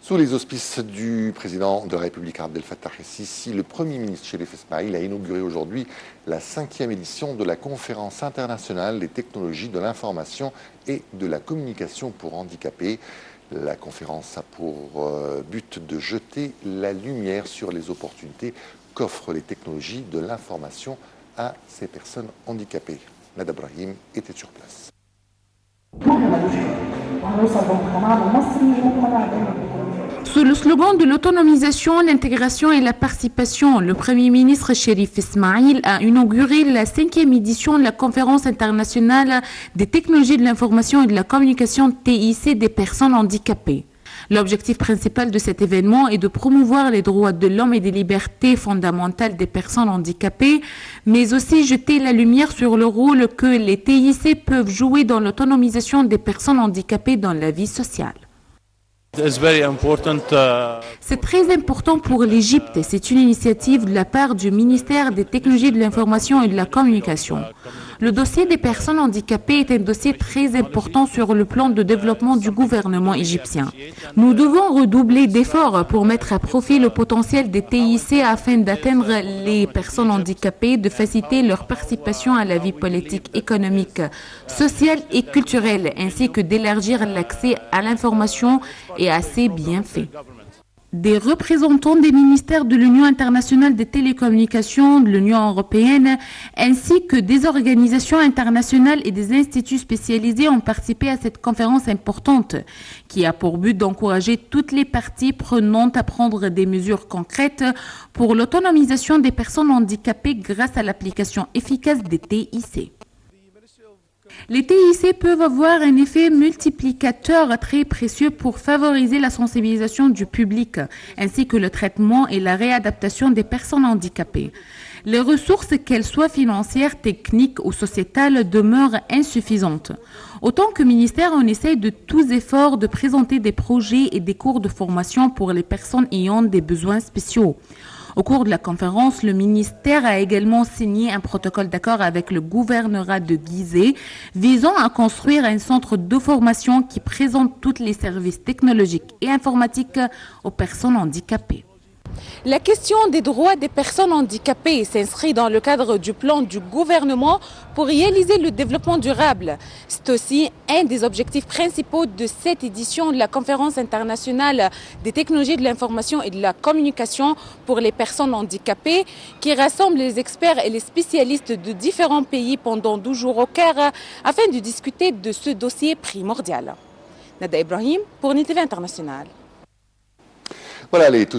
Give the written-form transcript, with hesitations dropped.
Sous les auspices du président de la République Abdel Fattah el-Sisi, le Premier ministre Cherif Esmaïl a inauguré aujourd'hui la 5e édition de la conférence internationale des technologies de l'information et de la communication pour handicapés. La conférence a pour but de jeter la lumière sur les opportunités qu'offrent les technologies de l'information à ces personnes handicapées. Nada Brahim était sur place. Sous le slogan de l'autonomisation, l'intégration et la participation, le Premier ministre Cherif Esmaïl a inauguré la 5e édition de la conférence internationale des technologies de l'information et de la communication TIC des personnes handicapées. L'objectif principal de cet événement est de promouvoir les droits de l'homme et des libertés fondamentales des personnes handicapées, mais aussi jeter la lumière sur le rôle que les TIC peuvent jouer dans l'autonomisation des personnes handicapées dans la vie sociale. C'est très important pour l'Égypte et c'est une initiative de la part du ministère des Technologies de l'Information et de la Communication. Le dossier des personnes handicapées est un dossier très important sur le plan de développement du gouvernement égyptien. Nous devons redoubler d'efforts pour mettre à profit le potentiel des TIC afin d'atteindre les personnes handicapées, de faciliter leur participation à la vie politique, économique, sociale et culturelle, ainsi que d'élargir l'accès à l'information et à ses bienfaits. Des représentants des ministères de l'Union internationale des télécommunications, de l'Union européenne, ainsi que des organisations internationales et des instituts spécialisés ont participé à cette conférence importante qui a pour but d'encourager toutes les parties prenantes à prendre des mesures concrètes pour l'autonomisation des personnes handicapées grâce à l'application efficace des TIC. Les TIC peuvent avoir un effet multiplicateur très précieux pour favoriser la sensibilisation du public, ainsi que le traitement et la réadaptation des personnes handicapées. Les ressources, qu'elles soient financières, techniques ou sociétales, demeurent insuffisantes. Autant que ministère, on essaye de tous efforts de présenter des projets et des cours de formation pour les personnes ayant des besoins spéciaux. Au cours de la conférence, le ministère a également signé un protocole d'accord avec le gouvernorat de Gizeh visant à construire un centre de formation qui présente tous les services technologiques et informatiques aux personnes handicapées. La question des droits des personnes handicapées s'inscrit dans le cadre du plan du gouvernement pour réaliser le développement durable. C'est aussi un des objectifs principaux de cette édition de la conférence internationale des technologies de l'information et de la communication pour les personnes handicapées qui rassemble les experts et les spécialistes de différents pays pendant 12 jours au Caire afin de discuter de ce dossier primordial. Nada Ibrahim pour NTV International. Voilà,